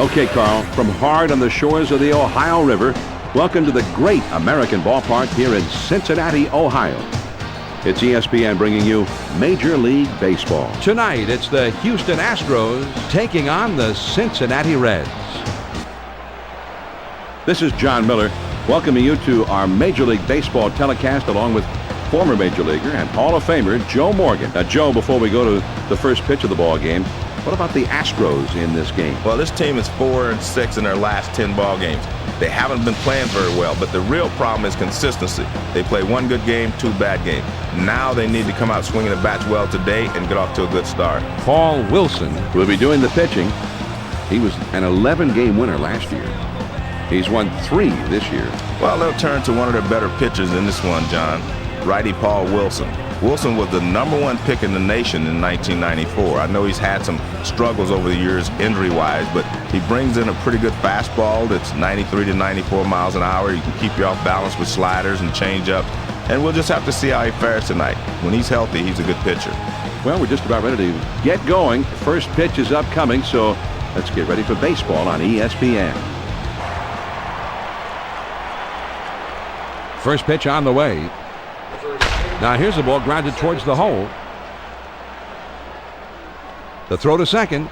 Okay, Carl, from hard on the shores of the Ohio River, welcome to the great American ballpark here in Cincinnati, Ohio. It's ESPN bringing you Major League Baseball. Tonight, it's the Houston Astros taking on the Cincinnati Reds. This is John Miller, welcoming you to our Major League Baseball telecast along with former Major Leaguer and Hall of Famer Joe Morgan. Now, Joe, before we go to the first pitch of the ball game, what about the Astros in this game? Well, this team is 4-6 in their last 10 ball games. They haven't been playing very well, but the real problem is consistency. They play one good game, two bad games. Now they need to come out swinging the bats well today and get off to a good start. Paul Wilson will be doing the pitching. He was an 11-game winner last year. He's won 3 this year. Well, they'll turn to one of their better pitchers in this one, John. Righty Paul Wilson. Wilson was the #1 pick in the nation in 1994. I know he's had some struggles over the years injury-wise, but he brings in a pretty good fastball that's 93 to 94 miles an hour. He can keep you off balance with sliders and change-up. And we'll just have to see how he fares tonight. When he's healthy, he's a good pitcher. Well, we're just about ready to get going. First pitch is upcoming, so let's get ready for baseball on ESPN. First pitch on the way. Now here's the ball grounded towards the hole. The throw to second.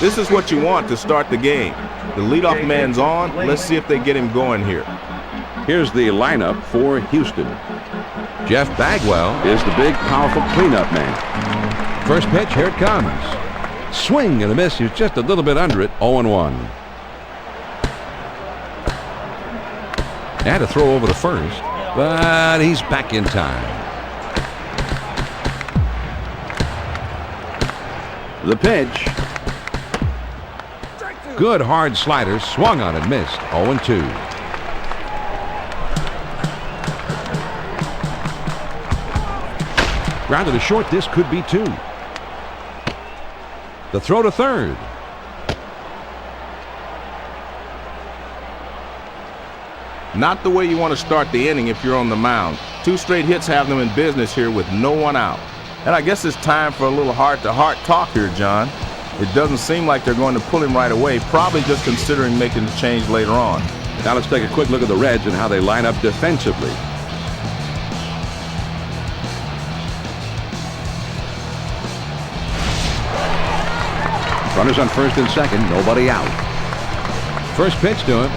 This is what you want to start the game. The leadoff man's on. Let's see if they get him going here. Here's the lineup for Houston. Jeff Bagwell is the big, powerful cleanup man. First pitch, here it comes. Swing and a miss. He was just a little bit under it. 0-1. Had to throw over to first, but he's back in time. The pitch. Good hard slider, swung on and missed. 0-2. Grounded to short, this could be 2. The throw to third. Not the way you want to start the inning if you're on the mound. 2 straight hits have them in business here with no one out. And I guess it's time for a little heart-to-heart talk here, John. It doesn't seem like they're going to pull him right away, probably just considering making the change later on. Now let's take a quick look at the Reds and how they line up defensively. Runners on first and second, nobody out. First pitch to him.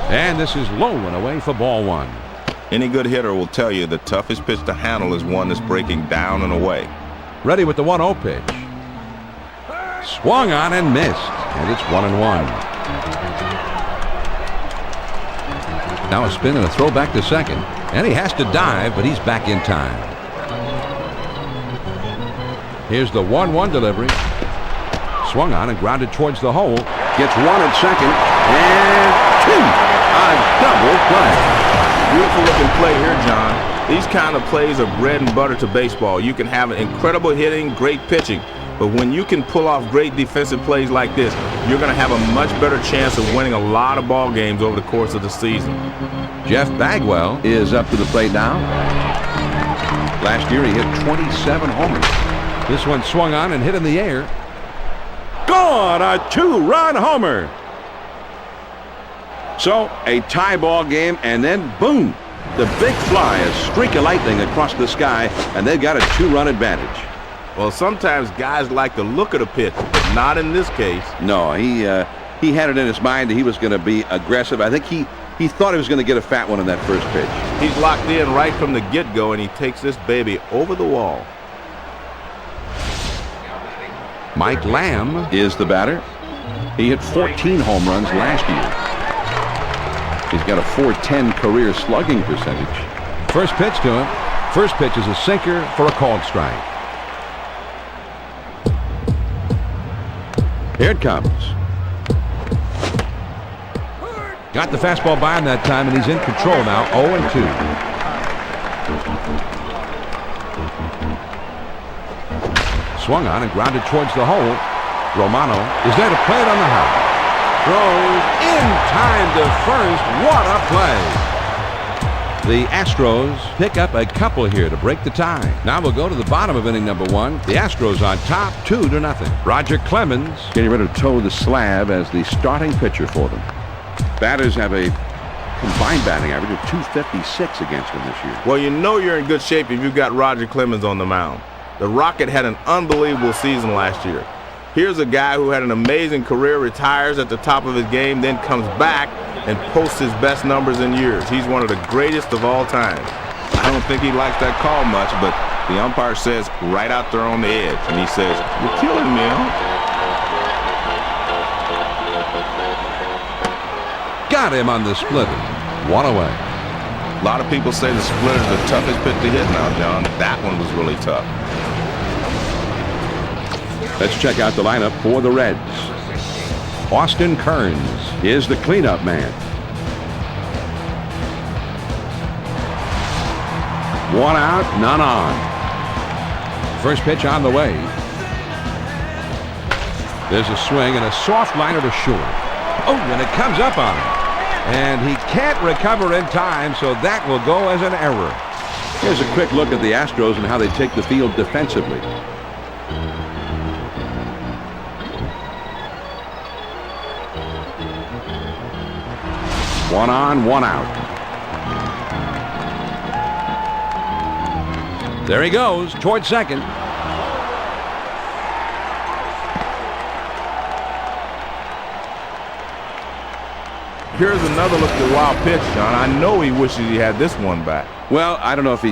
And this is low and away for ball 1. Any good hitter will tell you the toughest pitch to handle is one that's breaking down and away. Ready with the 1-0 pitch. Swung on and missed. And it's 1-1. Now a spin and a throw back to second. And he has to dive, but he's back in time. Here's the 1-1 delivery. Swung on and grounded towards the hole. Gets 1 at second. And 2. A double play. Beautiful looking play here, John. These kind of plays are bread and butter to baseball. You can have incredible hitting, great pitching, but when you can pull off great defensive plays like this, you're going to have a much better chance of winning a lot of ball games over the course of the season. Jeff Bagwell is up to the plate now. Last year he hit 27 homers. This one swung on and hit in the air. Gone! A 2-run homer. So, a tie ball game, and then boom, the big fly, a streak of lightning across the sky, and they've got a 2-run advantage. Well, sometimes guys like the look of the pitch, but not in this case. No, he had it in his mind that he was going to be aggressive. I think he thought he was going to get a fat one in that first pitch. He's locked in right from the get-go, and he takes this baby over the wall. Mike Lamb is the batter. He hit 14 home runs last year. He's got a .410 career slugging percentage. First pitch to him. First pitch is a sinker for a called strike. Here it comes. Got the fastball by him that time, and he's in control now. 0-2. Swung on and grounded towards the hole. Romano is there to play it on the high. Throws in time to first. What a play. The Astros pick up a couple here to break the tie. Now we'll go to the bottom of inning number 1. The Astros on top, 2-0. Roger Clemens getting ready to toe the slab as the starting pitcher for them. Batters have a combined batting average of 256 against them this year. Well, you know you're in good shape if you've got Roger Clemens on the mound. The Rocket had an unbelievable season last year. Here's a guy who had an amazing career, retires at the top of his game, then comes back and posts his best numbers in years. He's one of the greatest of all time. I don't think he likes that call much, but the umpire says right out there on the edge, and he says, "You're killing me, huh?" Got him on the splitter. 1 away. A lot of people say the splitter is the toughest pitch to hit now, John. That one was really tough. Let's check out the lineup for the Reds. Austin Kearns is the cleanup man. 1 out, none on. First pitch on the way. There's a swing and a soft liner to short. Oh, and it comes up on him. And he can't recover in time, so that will go as an error. Here's a quick look at the Astros and how they take the field defensively. One on, one out. There he goes towards second. Here's another look at the wild pitch, John. I know he wishes he had this one back. Well, I don't know if he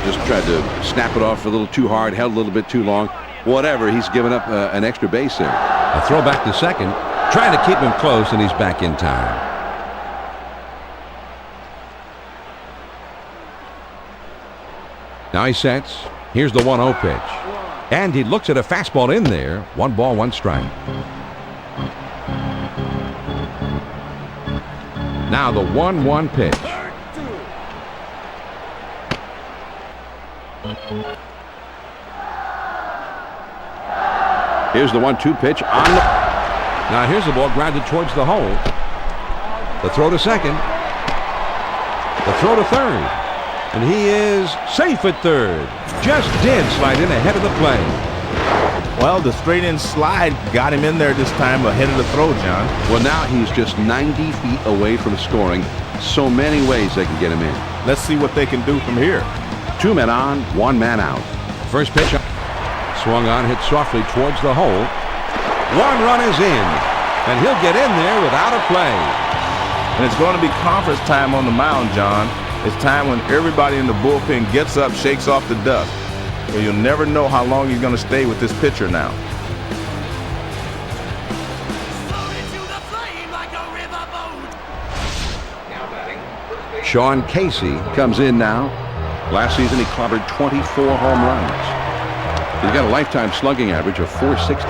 just tried to snap it off a little too hard, held a little bit too long. Whatever, he's given up an extra base there. A throw back to second, trying to keep him close, and he's back in time. Now he sets. Here's the 1-0 pitch. And he looks at a fastball in there. 1 ball, 1 strike. Now the 1-1 pitch. Here's the 1-2 pitch on the... Now here's the ball grounded towards the hole. The throw to second. The throw to third. And he is safe at third. Just did slide in ahead of the play. Well, the straight-in slide got him in there this time ahead of the throw, John. Well, now he's just 90 feet away from scoring. So many ways they can get him in. Let's see what they can do from here. 2 men on, 1 man out. First pitch swung on, hit softly towards the hole. 1 run is in, and he'll get in there without a play. And it's going to be conference time on the mound, John. It's time when everybody in the bullpen gets up, shakes off the dust. Well, you'll never know how long he's going to stay with this pitcher now. Sean Casey comes in now. Last season he clobbered 24 home runs. He's got a lifetime slugging average of .468.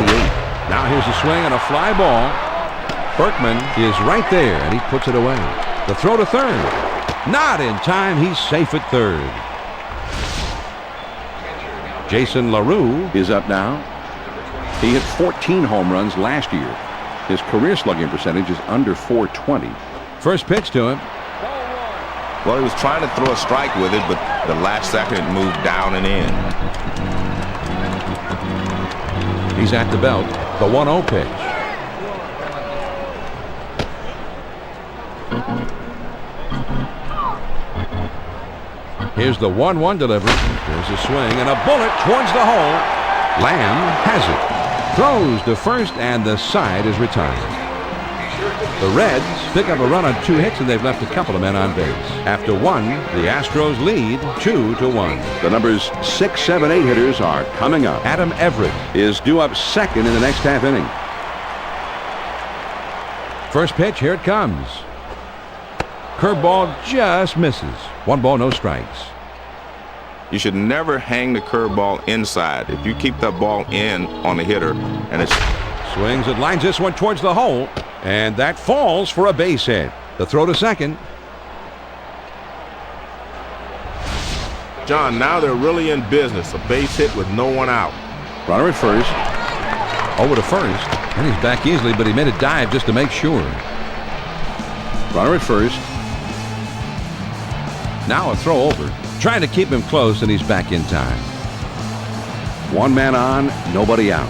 Now here's a swing and a fly ball. Berkman is right there, and he puts it away. The throw to third. Not in time. He's safe at third. Jason LaRue is up now. He hit 14 home runs last year. His career slugging percentage is under .420. First pitch to him. Well, he was trying to throw a strike with it, but the last second it moved down and in. He's at the belt. The 1-0 pitch. Here's the 1-1 delivery. There's a swing and a bullet towards the hole. Lamb has it. Throws to first, and the side is retired. The Reds pick up a run on 2 hits, and they've left a couple of men on base. After 1, the Astros lead 2-1. The numbers 6, 7, 8 hitters are coming up. Adam Everett is due up second in the next half inning. First pitch, here it comes. Curveball just misses. 1 ball, no strikes. You should never hang the curveball inside. If you keep that ball in on the hitter, and it's... Swings and lines this one towards the hole, and that falls for a base hit. The throw to second. John, now they're really in business. A base hit with no one out. Runner at first. Over to first. And he's back easily, but he made a dive just to make sure. Runner at first. Now a throw over. Trying to keep him close, and he's back in time. One man on, nobody out.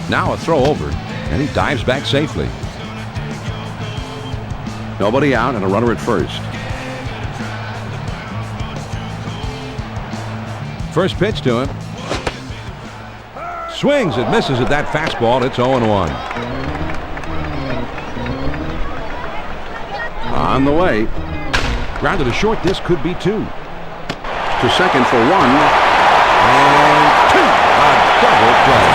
Now a throw over, and he dives back safely. Nobody out and a runner at first. First pitch to him. Swings and misses at that fastball. It's 0-1. On the way. Grounded to short. This could be 2. To second for 1. And 2. A double play.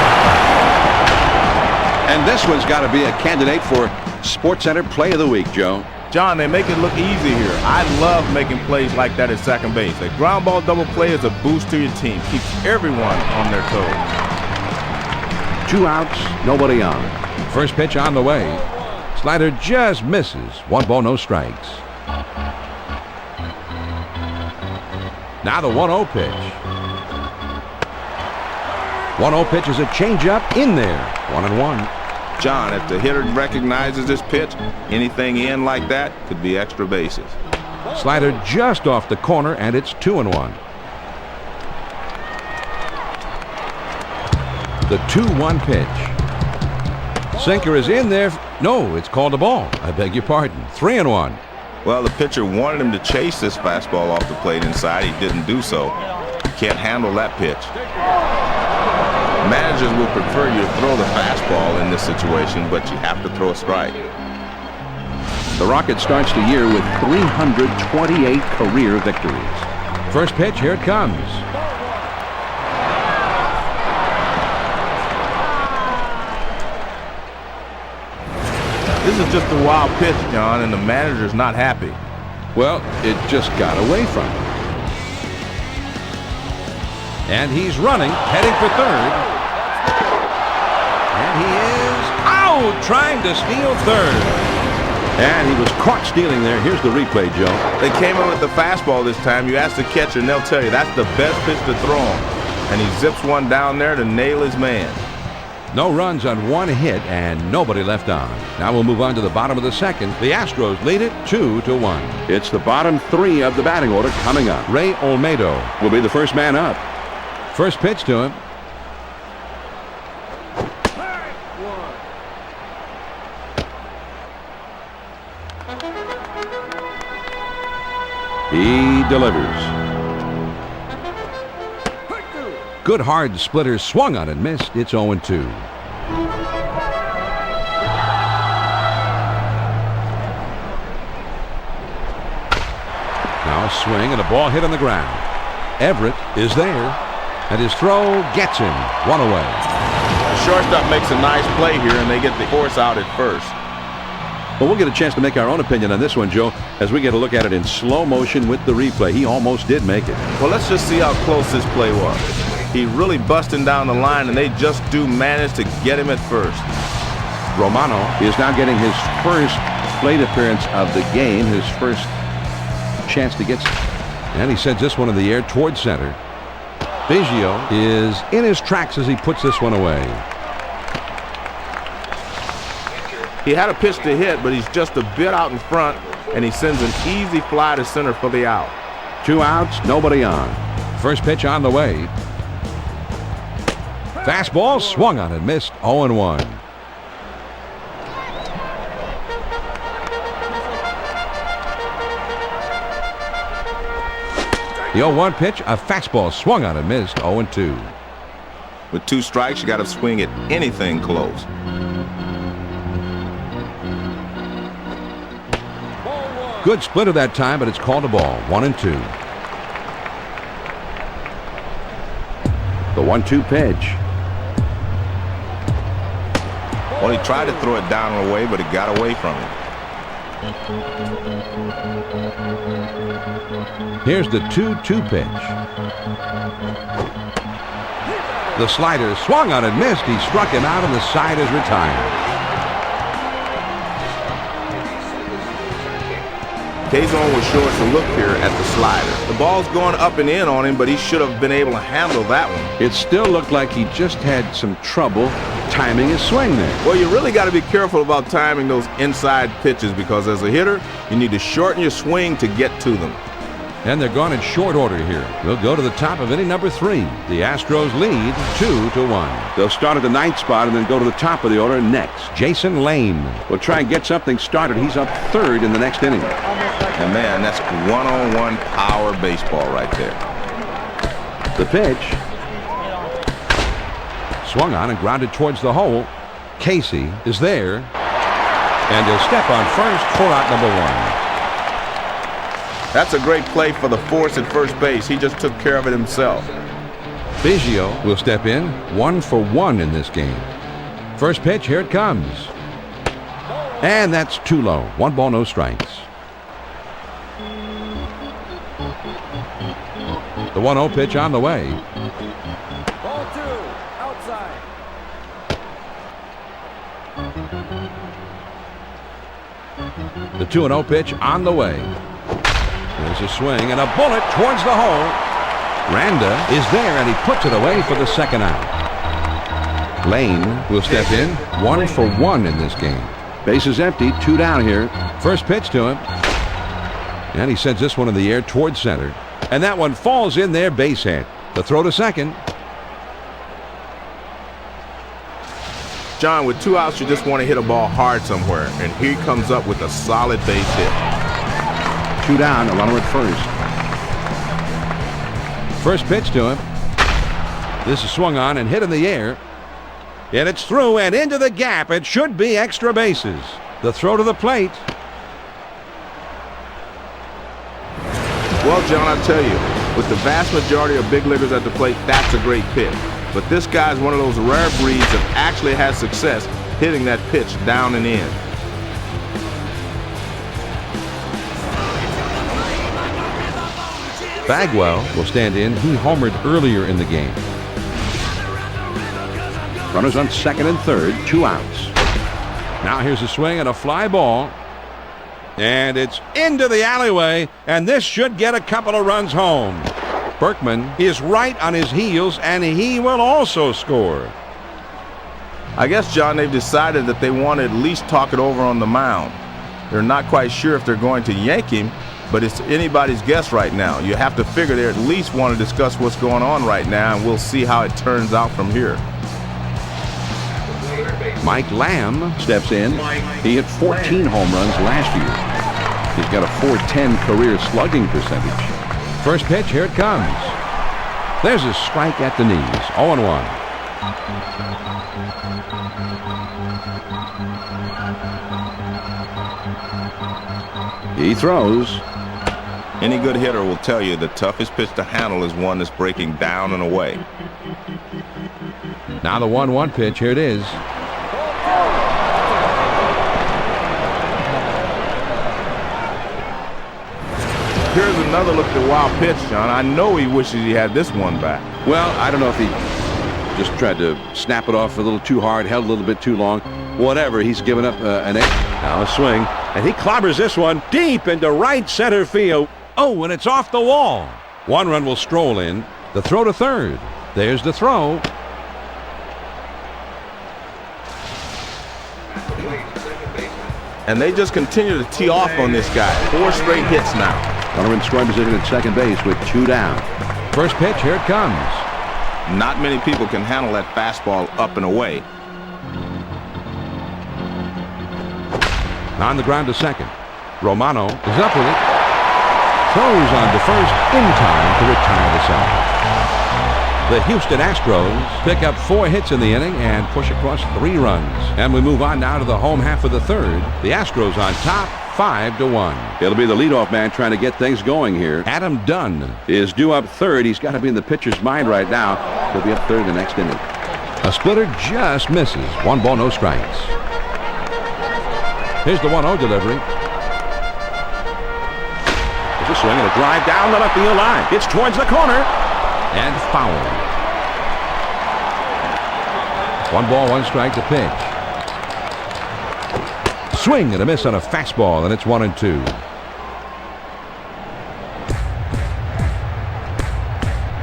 And this one's got to be a candidate for SportsCenter Play of the Week, Joe. John, they make it look easy here. I love making plays like that at second base. A ground ball double play is a boost to your team. Keeps everyone on their toes. 2 outs, nobody on. First pitch on the way. Slider just misses. 1 ball, no strikes. Now the 1-0 pitch. 1-0 pitch is a changeup in there. 1-1. John, if the hitter recognizes this pitch, anything in like that could be extra bases. Slider just off the corner, and it's 2-1. The 2-1 pitch. Sinker is in there. No, it's called a ball. I beg your pardon. 3-1. Well, the pitcher wanted him to chase this fastball off the plate inside. He didn't do so. Can't handle that pitch. Managers would prefer you to throw the fastball in this situation, but you have to throw a strike. The Rocket starts the year with 328 career victories. First pitch, here it comes. This is just a wild pitch, John, and the manager's not happy. Well, it just got away from him. And he's running, heading for third. And he is out, trying to steal third. And he was caught stealing there. Here's the replay, Joe. They came in with the fastball this time. You ask the catcher, and they'll tell you that's the best pitch to throw him. And he zips one down there to nail his man. No runs on 1 hit and nobody left on. Now we'll move on to the bottom of the second. The Astros lead it 2-1. It's the bottom 3 of the batting order coming up. Ray Olmedo will be the first man up. First pitch to him. He delivers. Good hard splitter, swung on and missed. It's 0-2. Now a swing and a ball hit on the ground. Everett is there, and his throw gets him. 1 away. The shortstop makes a nice play here, and they get the force out at first. Well, we'll get a chance to make our own opinion on this one, Joe, as we get a look at it in slow motion with the replay. He almost did make it. Well, let's just see how close this play was. He really busting down the line, and they just do manage to get him at first. Romano is now getting his first plate appearance of the game, his first chance to get. And he sends this one in the air towards center. Biggio is in his tracks as he puts this one away. He had a pitch to hit, but he's just a bit out in front, and he sends an easy fly to center for the out. 2 outs, nobody on. First pitch on the way. Fastball swung on and missed. 0-1. The 0-1 pitch, a fastball swung on and missed. 0-2. With 2 strikes, you got to swing at anything close. Good splitter that time, but it's called a ball. 1-2. The 1-2 pitch. Well, he tried to throw it down and away, but it got away from him. Here's the 2-2 pitch. The slider swung on and missed. He struck him out, and the side is retired. Kazon was showing us a look here at the slider. The ball's going up and in on him, but he should have been able to handle that one. It still looked like he just had some trouble timing his swing there. Well, you really got to be careful about timing those inside pitches, because as a hitter, you need to shorten your swing to get to them. And they're gone in short order here. We'll go to the top of inning number 3. The Astros lead 2-1. They'll start at the 9th spot and then go to the top of the order next. Jason Lane will try and get something started. He's up 3rd in the next inning. And man, that's one-on-one power baseball right there. The pitch. Swung on and grounded towards the hole. Casey is there. And he'll step on first for out number 1. That's a great play for the force at first base. He just took care of it himself. Biggio will step in. 1 for 1 in this game. First pitch, here it comes. And that's too low. 1 ball, no strikes. The 1-0 pitch on the way. Ball 2, outside. The 2-0 pitch on the way. There's a swing and a bullet towards the hole. Randa is there and he puts it away for the second out. Lane will step in. 1 for 1 in this game. Base is empty. 2 down here. First pitch to him. And he sends this one in the air towards center. And that one falls in there, base hit. The throw to second. John, with 2 outs, you just want to hit a ball hard somewhere. And here he comes up with a solid base hit. 2 down, a runner at first. First pitch to him. This is swung on and hit in the air. And it's through and into the gap. It should be extra bases. The throw to the plate. Well, John, I'll tell you, with the vast majority of big leaguers at the plate, that's a great pitch. But this guy's one of those rare breeds that actually has success hitting that pitch down and in. Bagwell will stand in. He homered earlier in the game. Runners on second and third, 2 outs. Now here's a swing and a fly ball. And it's into the alleyway, and this should get a couple of runs home. Berkman is right on his heels, and he will also score. I guess, John, they've decided that they want to at least talk it over on the mound. They're not quite sure if they're going to yank him, but it's anybody's guess right now. You have to figure they at least want to discuss what's going on right now, and we'll see how it turns out from here. Mike Lamb steps in. He hit 14 home runs last year. He's got a .410 career slugging percentage. First pitch, here it comes. There's a strike at the knees. 0-1. He throws. Any good hitter will tell you the toughest pitch to handle is one that's breaking down and away. Now the 1-1 pitch. Here it is. Here's another look at the wild pitch, John. I know he wishes he had this one back. Well, I don't know if he just tried to snap it off a little too hard, held a little bit too long. Whatever, he's given up an edge. Now a swing, and he clobbers this one deep into right center field. Oh, and it's off the wall. 1 run will stroll in. The throw to third. There's the throw. And they just continue to tee off on this guy. 4 straight hits now. Runner in scoring position at second base with 2 down. First pitch, here it comes. Not many people can handle that fastball up and away. On the ground to second. Romano is up with it. Throws on to first in time to retire the side. The Houston Astros pick up 4 hits in the inning and push across 3 runs. And we move on now to the home half of the third. The Astros on top, 5-1. It'll be the leadoff man trying to get things going here. Adam Dunn is due up third. He's got to be in the pitcher's mind right now. He'll be up third in the next inning. A splitter just misses. 1 ball, no strikes. Here's the 1-0 delivery. There's a swing and a drive down the left field line. It's towards the corner. And foul. 1 ball, 1 strike to pitch. Swing and a miss on a fastball, and it's 1-2.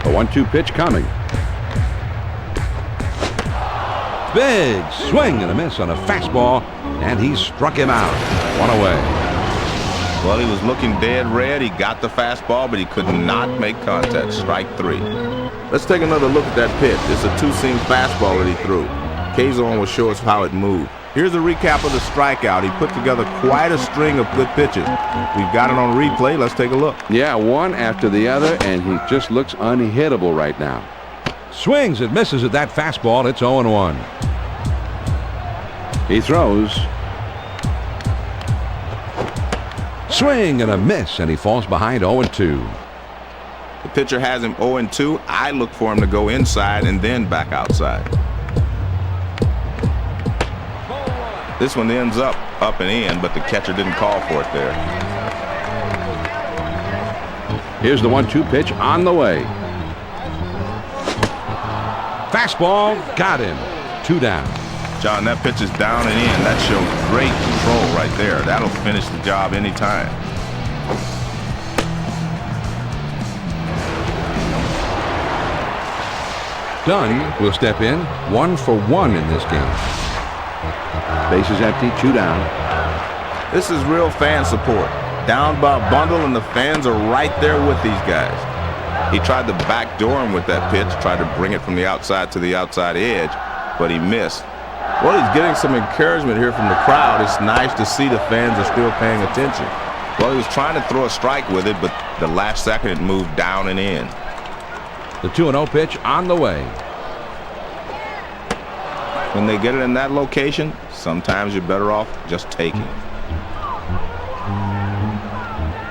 A 1-2 pitch coming. Big swing and a miss on a fastball, and he struck him out. 1 away. Well, he was looking dead red. He got the fastball, but he could not make contact. Strike 3. Let's take another look at that pitch. It's a two-seam fastball that he threw. K-Zone will show us how it moved. Here's a recap of the strikeout. He put together quite a string of good pitches. We've got it on replay. Let's take a look. Yeah, one after the other, and he just looks unhittable right now. Swings and misses at that fastball. It's 0-1. He throws. Swing and a miss, and he falls behind 0-2. The pitcher has him 0-2. I look for him to go inside and then back outside. This one ends up and in, but the catcher didn't call for it there. Here's the 1-2 pitch on the way. Fastball, got him. 2 down. John, that pitch is down and in. That shows great control right there. That'll finish the job anytime. Dunn will step in. 1 for 1 in this game. Bases empty, 2 down. This is real fan support. Down by a bundle, and the fans are right there with these guys. He tried to backdoor him with that pitch, tried to bring it from the outside to the outside edge, but he missed. Well, he's getting some encouragement here from the crowd. It's nice to see the fans are still paying attention. Well, he was trying to throw a strike with it, but the last second it moved down and in. The 2-0 pitch on the way. When they get it in that location, sometimes you're better off just taking it.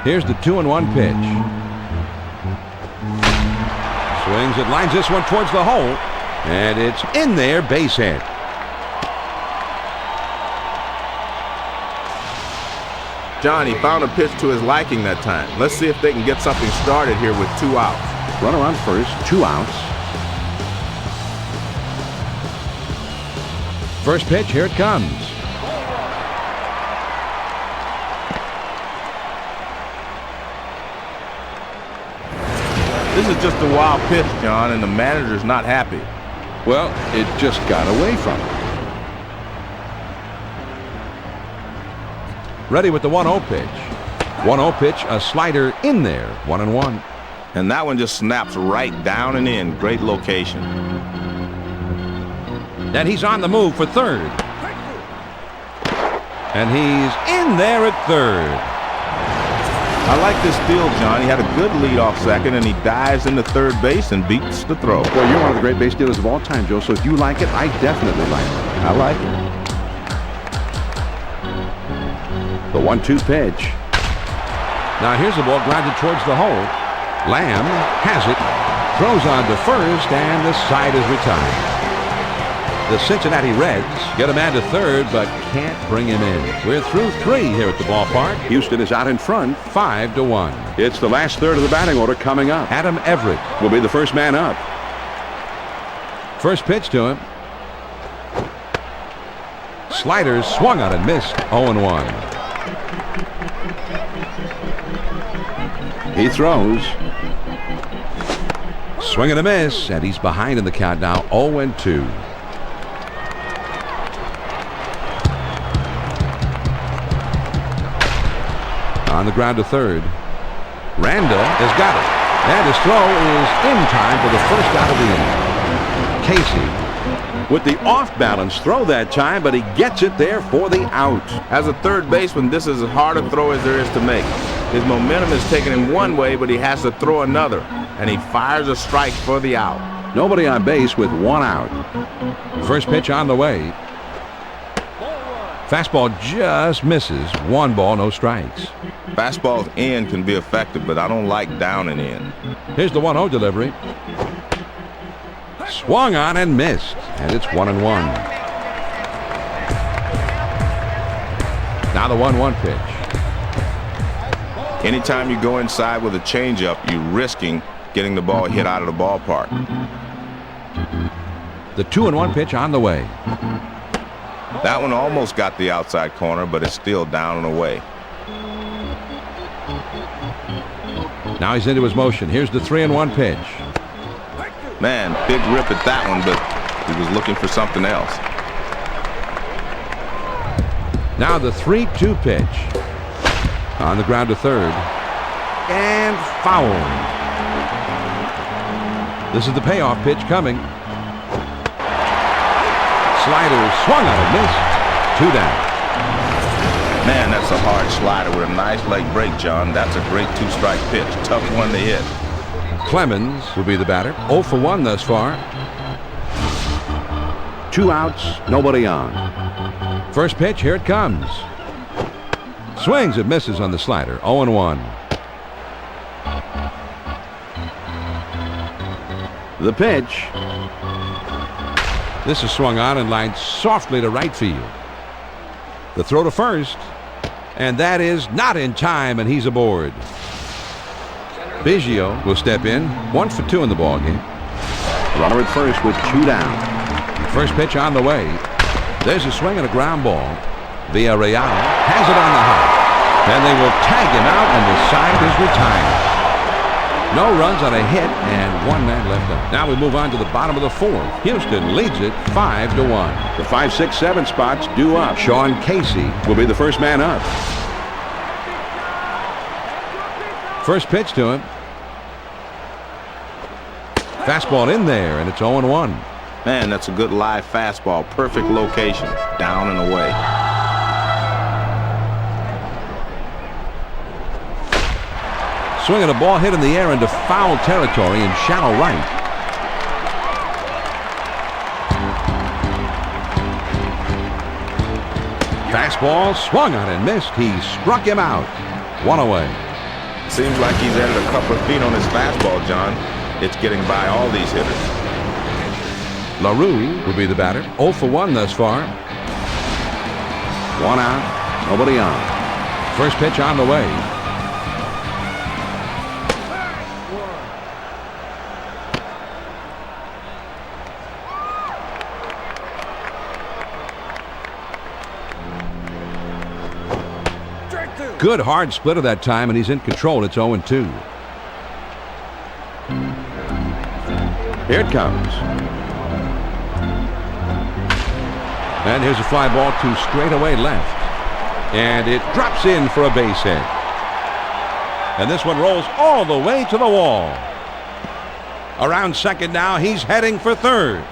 Here's the 2-1 pitch. Swings it, lines this one towards the hole, and it's in there, base hit. John, he found a pitch to his liking that time. Let's see if they can get something started here with 2 outs. Runner on first, 2 outs. First pitch, here it comes. This is just a wild pitch, John, and the manager's not happy. Well, it just got away from him. Ready with the 1-0 pitch. 1-0 pitch, a slider in there, 1-1. And that one just snaps right down and in. Great location. And he's on the move for third. And he's in there at third. I like this steal, John. He had a good leadoff second, and he dives into third base and beats the throw. Well, you're one of the great base stealers of all time, Joe, so if you like it, I definitely like it. I like it. The 1-2 pitch. Now here's the ball grounded towards the hole. Lamb has it, throws on to first, and the side is retired. The Cincinnati Reds get a man to third, but can't bring him in. We're through 3 here at the ballpark. Houston is out in front, 5-1. It's the last third of the batting order coming up. Adam Everett will be the first man up. First pitch to him. Sliders swung on and missed, 0-1. He throws. Swing and a miss, and he's behind in the count now, 0-2. On the ground to third. Randall has got it. And his throw is in time for the first out of the inning. Casey with the off-balance throw that time, but he gets it there for the out. As a third baseman, this is as hard a throw as there is to make. His momentum is taking him one way, but he has to throw another, and he fires a strike for the out. Nobody on base with 1 out. First pitch on the way. Fastball just misses. 1 ball, no strikes. Fastballs in can be effective, but I don't like down and in. Here's the 1-0 delivery. Swung on and missed, and it's 1-1. Now the 1-1 pitch. Anytime you go inside with a changeup, you're risking getting the ball hit out of the ballpark. The 2-1 pitch on the way. That one almost got the outside corner, but it's still down and away. Now he's into his motion. Here's the 3-1 pitch. Man, big rip at that one, but he was looking for something else. Now the 3-2 pitch. On the ground to third. And foul. This is the payoff pitch coming. Slider swung on and missed. 2 down. Man, that's a hard slider with a nice leg break, John. That's a great 2-strike pitch. Tough one to hit. Clemens will be the batter. 0 for 1 thus far. 2 outs, nobody on. First pitch, here it comes. Swings and misses on the slider. 0-1. The pitch. This is swung on and lined softly to right field. The throw to first. And that is not in time, and he's aboard. Biggio will step in. 1 for 2 in the ballgame. Runner at first with 2 down. First pitch on the way. There's a swing and a ground ball. Villarreal has it on the hop. And they will tag him out, and the side is retired. No runs on a hit, and 1 man left up. Now we move on to the bottom of the 4th. Houston leads it 5-1. The 5, 6, 7 spots due up. Sean Casey will be the first man up. First pitch to him. Fastball in there, and it's 0-1. Man, that's a good live fastball. Perfect location. Down and away. Swinging a ball hit in the air into foul territory in shallow right. Fastball swung on and missed. He struck him out. 1 away. Seems like he's added a couple of feet on his fastball, John. It's getting by all these hitters. LaRue will be the batter. 0 for 1 thus far. 1 out, nobody on. First pitch on the way. Good hard splitter that time, and he's in control. It's 0-2. Here it comes. And here's a fly ball to straightaway left. And it drops in for a base hit. And this one rolls all the way to the wall. Around second now, he's heading for third.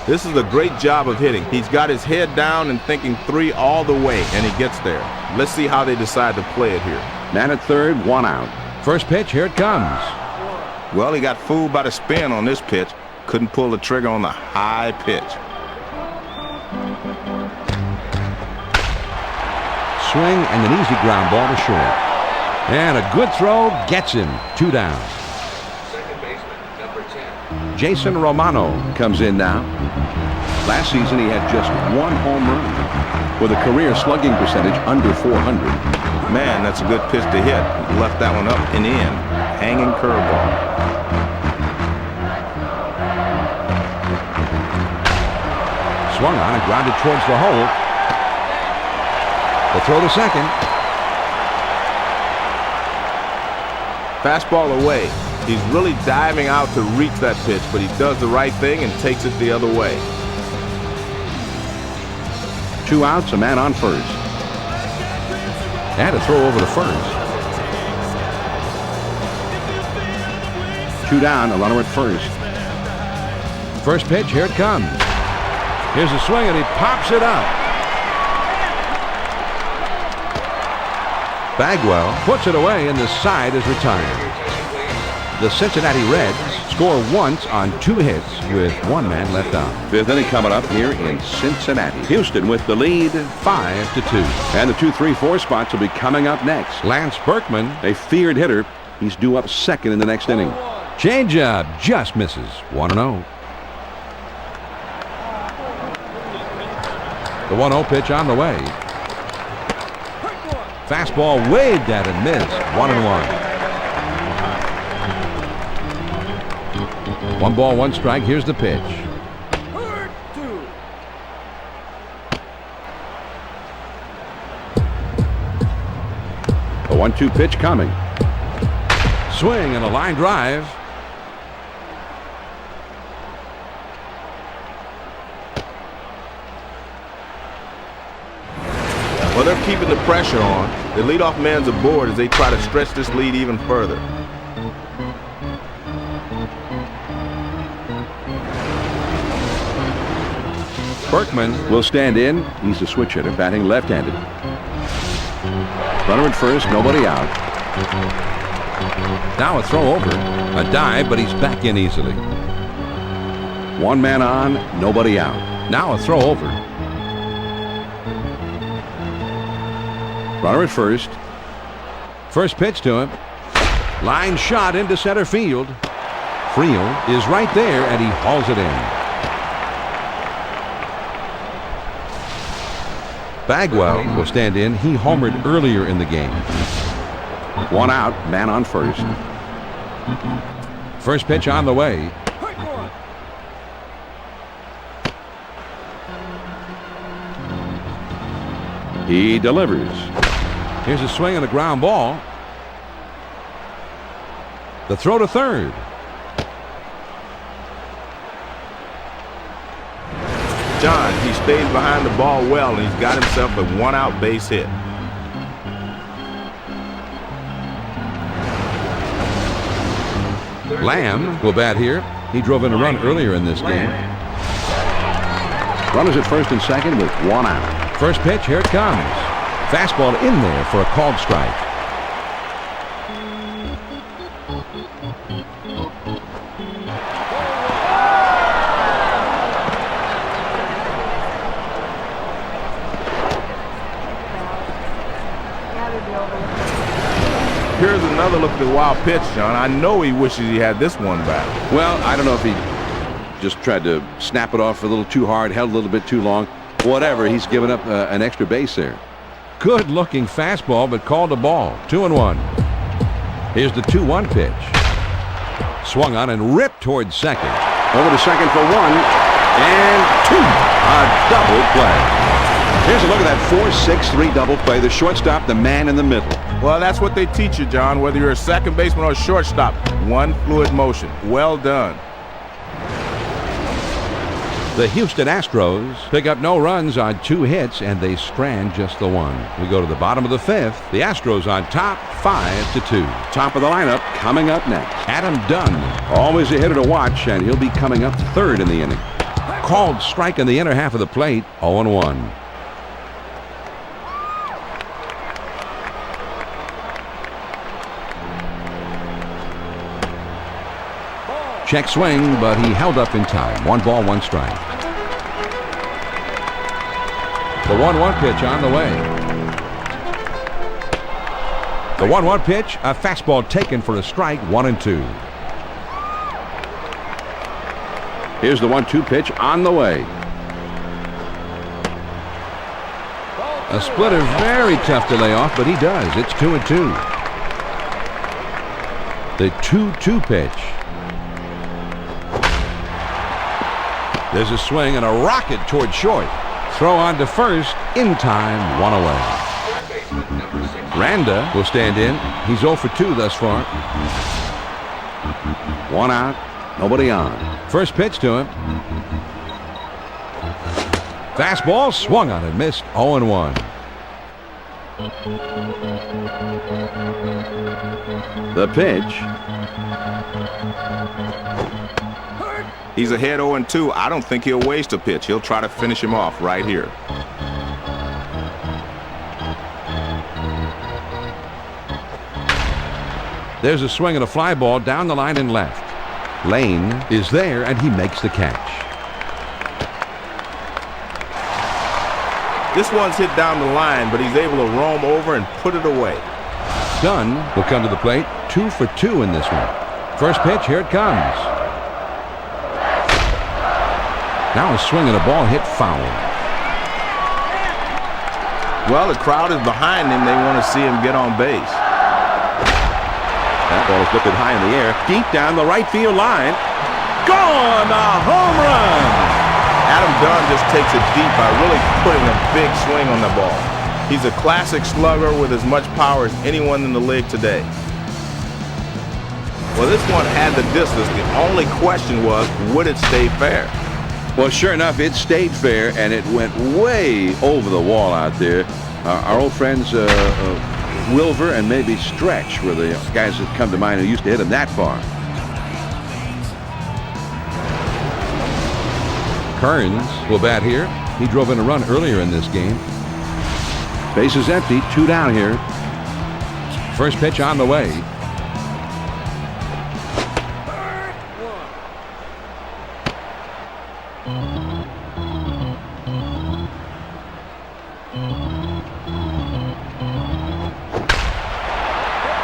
This is a great job of hitting. He's got his head down and thinking 3 all the way, and he gets there. Let's see how they decide to play it here. Man at third, 1 out. First pitch, here it comes. Well, he got fooled by the spin on this pitch. Couldn't pull the trigger on the high pitch. Swing and an easy ground ball to short. And a good throw gets him. 2 down. Jason Romano comes in now. Last season, he had just 1 home run with a career slugging percentage under .400. Man, that's a good pitch to hit. Left that one up and in. Hanging curveball. Swung on and grounded towards the hole. The throw to second. Fastball away. He's really diving out to reach that pitch, but he does the right thing and takes it the other way. 2 outs, a man on first. And a throw over to first. 2 down, a runner at first. First pitch, here it comes. Here's a swing, and he pops it up. Bagwell puts it away, and the side is retired. The Cincinnati Reds score once on 2 hits with 1 man left on. 5th inning coming up here in Cincinnati. Houston with the lead 5-2. And the 2, 3, 4 spots will be coming up next. Lance Berkman, a feared hitter. He's due up second in the next inning. Changeup just misses. 1-0. The 1-0 pitch on the way. Fastball waved at and missed. 1-1. 1 ball, 1 strike. Here's the pitch. A 1-2 pitch coming. Swing and a line drive. Well, they're keeping the pressure on. The leadoff man's aboard as they try to stretch this lead even further. Berkman will stand in. He's a switch hitter, batting left-handed. Runner at first, nobody out. Now a throw over. A dive, but he's back in easily. One man on, nobody out. Now a throw over. Runner at first. First pitch to him. Line shot into center field. Friel is right there, and he hauls it in. Bagwell will stand in. He homered earlier in the game. One out, man on first. First pitch on the way. He delivers. Here's a swing and a ground ball. The throw to third. John, he stays behind the ball well, and he's got himself a one-out base hit. Lamb will bat here. He drove in a run earlier in this game. Runners at first and second with one out. First pitch, here it comes. Fastball in there for a called strike. Here's another look at the wild pitch, John. I know he wishes he had this one back. Well, I don't know if he just tried to snap it off a little too hard, held a little bit too long. Whatever, he's given up an extra base there. Good looking fastball, but called a ball. 2-1. Here's the 2-1 pitch. Swung on and ripped towards second. Over to second for one and two. A double play. Here's a look at that 4-6-3 double play. The shortstop, the man in the middle. Well, that's what they teach you, John. Whether you're a second baseman or a shortstop, one fluid motion. Well done. The Houston Astros pick up no runs on 2 hits, and they strand just the one. We go to the bottom of the 5th. The Astros on top, 5-2. Top of the lineup coming up next. Adam Dunn, always a hitter to watch, and he'll be coming up third in the inning. Called strike in the inner half of the plate, 0-1. Check swing, but he held up in time. 1 ball, 1 strike. The 1-1 pitch on the way. The 1-1 pitch, a fastball taken for a strike, 1-2. Here's the 1-2 pitch on the way. A splitter very tough to lay off, but he does. It's 2-2. The 2-2 pitch. There's a swing and a rocket toward short. Throw on to first, in time, 1 away. Randa will stand in. He's 0 for 2 thus far. 1 out, nobody on. First pitch to him. Fastball swung on and missed, 0-1. The pitch. He's ahead 0-2. I don't think he'll waste a pitch. He'll try to finish him off right here. There's a swing and a fly ball down the line and left. Lane is there, and he makes the catch. This one's hit down the line, but he's able to roam over and put it away. Dunn will come to the plate. 2 for 2 in this one. First pitch, here it comes. Now a swing and a ball hit foul. Well, the crowd is behind him. They want to see him get on base. That ball is lifted high in the air, deep down the right field line. Gone! A home run! Adam Dunn just takes it deep by really putting a big swing on the ball. He's a classic slugger with as much power as anyone in the league today. Well, this one had the distance. The only question was, would it stay fair? Well, sure enough, it stayed fair, and it went way over the wall out there. Our old friends Wilver and maybe Stretch were the guys that come to mind who used to hit him that far. Kearns will bat here. He drove in a run earlier in this game. Base is empty, 2 down here. First pitch on the way.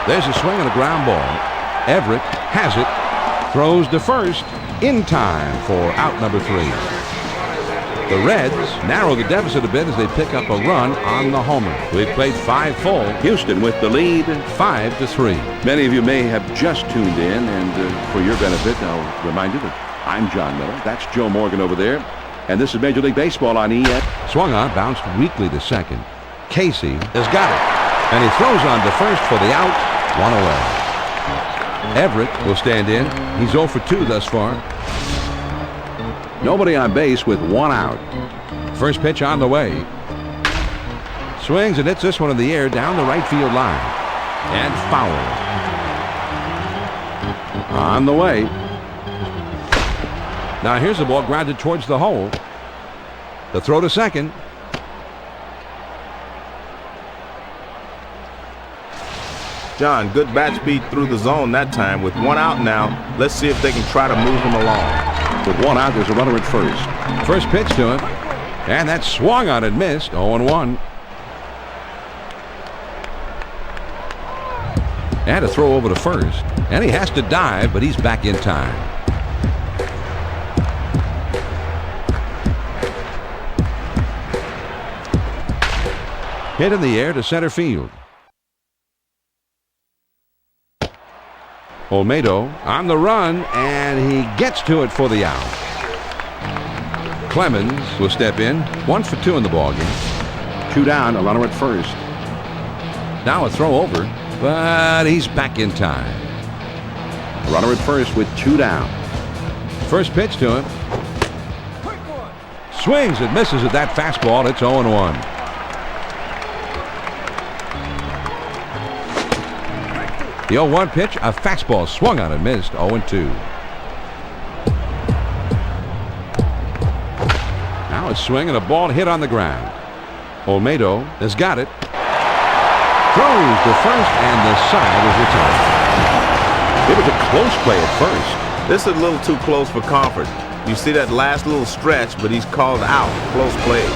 There's a swing and a ground ball. Everett has it. Throws to first in time for out number 3. The Reds narrow the deficit a bit as they pick up a run on the homer. We've played 5 full. Houston with the lead, 5-3. Many of you may have just tuned in, and for your benefit, I'll remind you that I'm John Miller. That's Joe Morgan over there, and this is Major League Baseball on ES. Swung on, bounced weakly to second. Casey has got it, and he throws on to first for the out. 1 away. Everett will stand in. He's 0 for 2 thus far. Nobody on base with 1 out. First pitch on the way. Swings and hits this one in the air down the right field line. And foul. On the way. Now here's the ball grounded towards the hole. The throw to second. John, good bat speed through the zone that time. With 1 out now, let's see if they can try to move him along. With 1 out, there's a runner at first. First pitch to him. And that swung on and missed. 0-1. And a throw over to first. And he has to dive, but he's back in time. Hit in the air to center field. Olmedo on the run, and he gets to it for the out. Clemens will step in. 1 for 2 in the ballgame. 2 down, a runner at first. Now a throw over, but he's back in time. A runner at first with 2 down. First pitch to him. Swings and misses at that fastball. It's 0-1. The 0-1 pitch, a fastball swung on and missed. 0-2. Now a swing and a ball hit on the ground. Olmedo has got it. Throws to first, and the side is retired. It was a close play at first. This is a little too close for comfort. You see that last little stretch, but he's called out. Close play.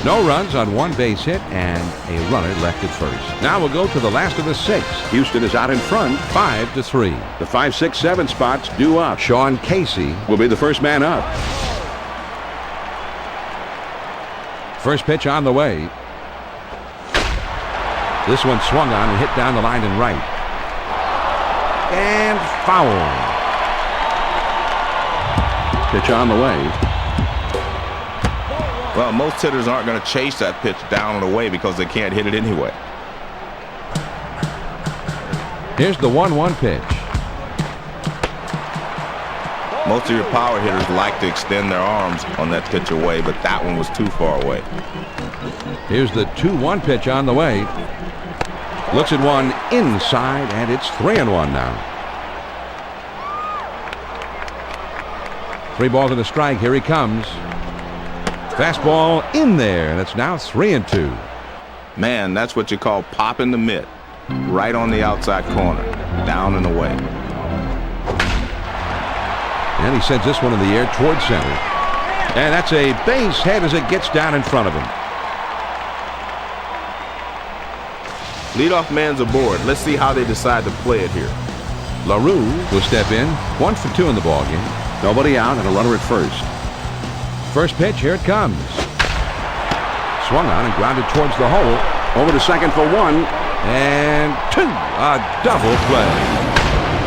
No runs on 1 base hit and a runner left at first. Now we'll go to the last of the 6. Houston is out in front. 5-3. The 5, 6, 7 spots due up. Sean Casey will be the first man up. First pitch on the way. This one swung on and hit down the line and right. And foul. Pitch on the way. Well, most hitters aren't going to chase that pitch down and away because they can't hit it anyway. Here's the 1-1 pitch. Most of your power hitters like to extend their arms on that pitch away, but that one was too far away. Here's the 2-1 pitch on the way. Looks at one inside, and it's 3-1 now. 3 balls and a strike. Here he comes. Fastball in there, and it's now 3-2. Man, that's what you call popping the mitt. Right on the outside corner, down and away. And he sends this one in the air towards center. And that's a base hit as it gets down in front of him. Leadoff man's aboard. Let's see how they decide to play it here. LaRue will step in. 1 for 2 in the ballgame. Nobody out and a runner at first. First pitch, here it comes. Swung on and grounded towards the hole. Over to second for 1. And 2. A double play.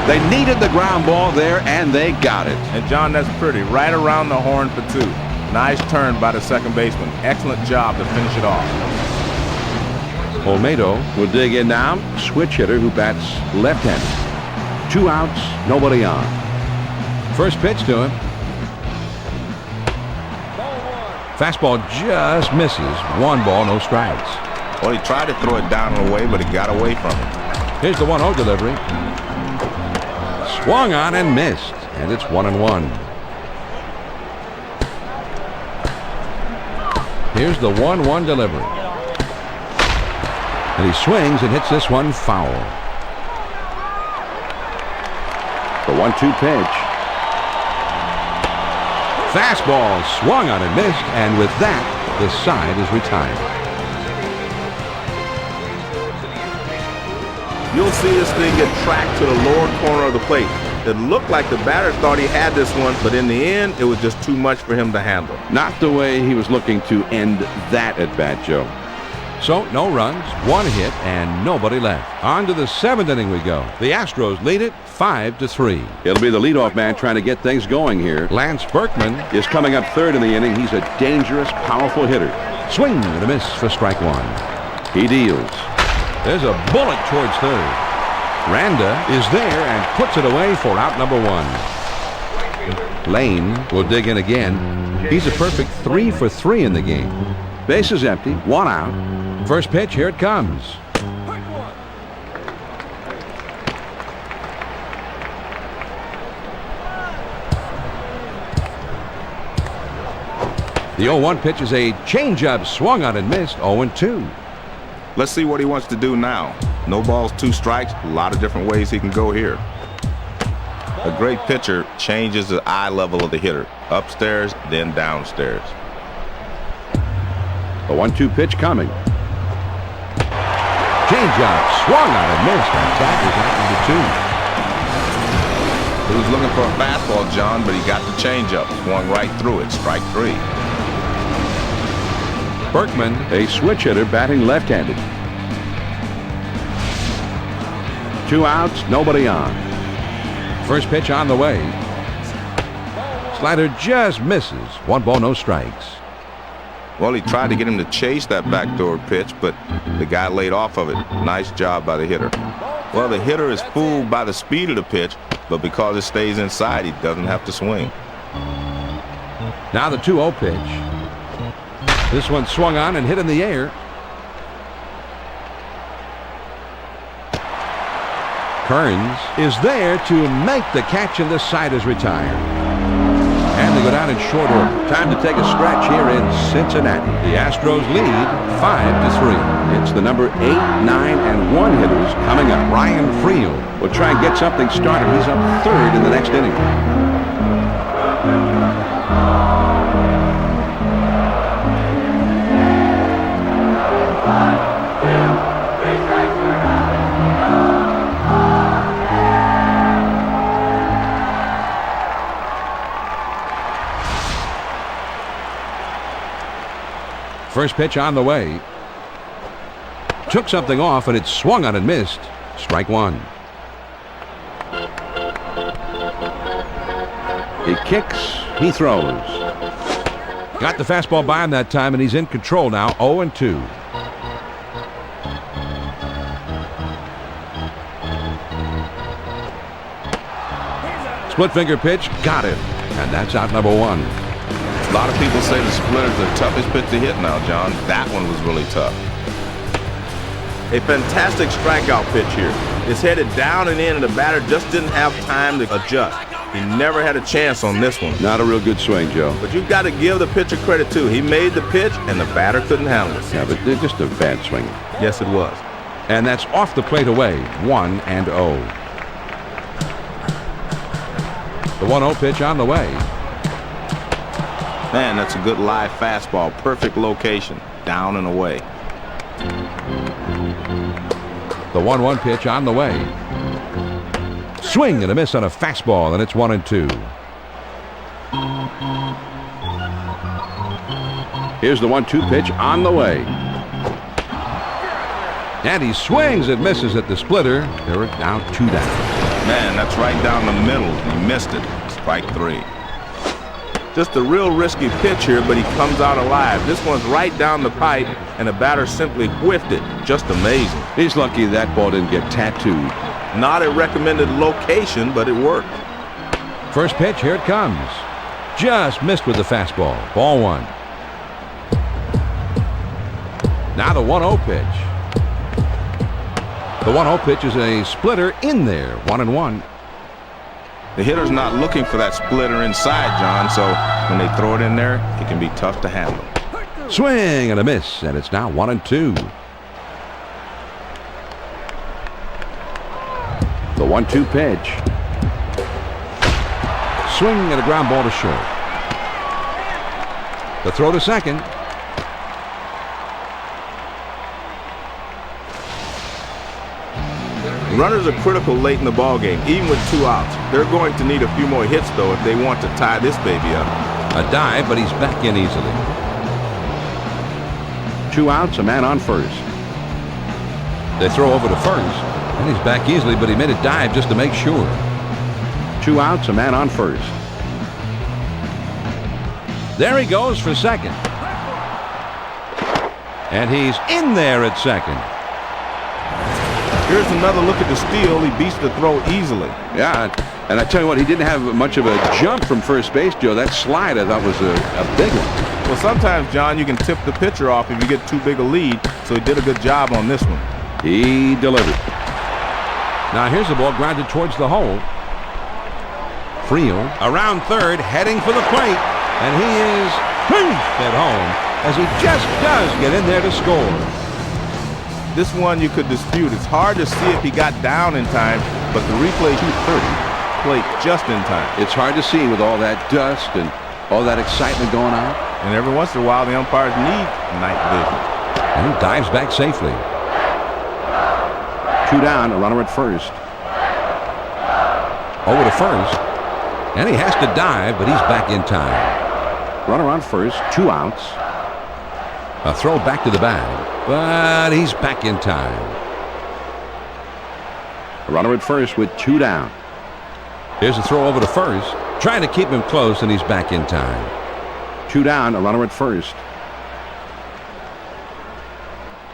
They needed the ground ball there, and they got it. And, John, that's pretty. Right around the horn for 2. Nice turn by the second baseman. Excellent job to finish it off. Olmedo will dig in now. Switch hitter who bats left-handed. 2 outs, nobody on. First pitch to him. Fastball just misses. 1 ball, no strikes. Well, he tried to throw it down and away, but it got away from him. Here's the 1-0 delivery. Swung on and missed, and it's 1-1. Here's the 1-1 delivery. And he swings and hits this one foul. The 1-2 pitch. Fastball swung on and missed, and with that, the side is retired. You'll see this thing get tracked to the lower corner of the plate. It looked like the batter thought he had this one, but in the end, it was just too much for him to handle. Not the way he was looking to end that at bat, Joe. So, no runs, 1 hit, and nobody left. On to the 7th inning we go. The Astros lead it 5-3. It'll be the leadoff man trying to get things going here. Lance Berkman Is coming up third in the inning. He's a dangerous, powerful hitter. swing and a miss for strike 1. He deals. There's a bullet towards third. Randa is there and puts it away for out number 1. Lane will dig in again. He's a perfect 3 for 3 in the game. Base is empty. 1 out. First pitch, here it comes. The 0-1 pitch is a changeup, swung on and missed. 0-2. Let's see what he wants to do now. No balls, 2 strikes. A lot of different ways he can go here. A great pitcher changes the eye level of the hitter. Upstairs, then downstairs. The 1-2 pitch coming. Changeup, swung on and missed. And that is out number 2. He was looking for a fastball, John, but he got the changeup. Swung right through it. Strike 3. Berkman, a switch hitter, batting left-handed. 2 outs, nobody on. First pitch on the way. Slider just misses. 1 ball, no strikes. Well, he tried to get him to chase that backdoor pitch, but the guy laid off of it. Nice job by the hitter. Well, the hitter is fooled by the speed of the pitch, but because it stays inside, he doesn't have to swing. Now the 2-0 pitch. This one swung on and hit in the air. Kearns is there to make the catch, and the side is retired. And they go down in short order. Time to take a stretch here in Cincinnati. The Astros lead 5-3. It's the number 8, 9, and 1 hitters coming up. Ryan Friel We'll try and get something started. He's up third in the next inning. First pitch on the way. Took something off, and it swung on and missed. Strike 1. He kicks, he throws. Got the fastball by him that time, and he's in control now. 0-2. Split finger pitch, got him, and that's out number 1. A lot of people say the splitter's the toughest pitch to hit now, John. That one was really tough. A fantastic strikeout pitch here. It's headed down and in, and the batter just didn't have time to adjust. He never had a chance on this one. Not a real good swing, Joe. But you've got to give the pitcher credit, too. He made the pitch, and the batter couldn't handle it. Yeah, but they're just a bad swing. Yes, it was. And that's off the plate away. 1-0. The 1-0 pitch on the way. Man, that's a good live fastball. Perfect location. Down and away. The 1-1 pitch on the way. Swing and a miss on a fastball, and it's 1-2. Here's the 1-2 pitch on the way. And he swings and misses at the splitter. They're now 2 down. Man, that's right down the middle. He missed it. Strike 3. Just a real risky pitch here, but he comes out alive. This one's right down the pipe, and the batter simply whiffed it. Just amazing. He's lucky that ball didn't get tattooed. Not a recommended location, but it worked. First pitch, here it comes. Just missed with the fastball. Ball 1. Now the 1-0 pitch. The 1-0 pitch is a splitter in there, 1-1. The hitter's not looking for that splitter inside, John, so when they throw it in there, it can be tough to handle. Swing and a miss, and it's now 1-2. The 1-2 pitch. Swing and a ground ball to short. The throw to second. Runners are critical late in the ballgame, even with 2 outs. They're going to need a few more hits, though, if they want to tie this baby up. A dive, but he's back in easily. 2 outs, a man on first. They throw over to first, and he's back easily, but he made a dive just to make sure. 2 outs, a man on first. There he goes for second. And he's in there at second. Here's another look at the steal. He beats the throw easily. Yeah, and I tell you what, he didn't have much of a jump from first base, Joe. That slide, I thought, was a big one. Well, sometimes, John, you can tip the pitcher off if you get too big a lead, so he did a good job on this one. He delivered. Now here's the ball grounded towards the hole. Friel around third, heading for the plate, and he is at home as he just does get in there to score. This one you could dispute. It's hard to see if he got down in time, but the replay 230 played just in time. It's hard to see with all that dust and all that excitement going on. And every once in a while, the umpires need night vision. And he dives back safely. 2 down, a runner at first. Over to first. And he has to dive, but he's back in time. Runner on first, 2 outs. A throw back to the bag, but he's back in time. A runner at first with 2 down. Here's a throw over to first, trying to keep him close, and he's back in time. 2 down, a runner at first.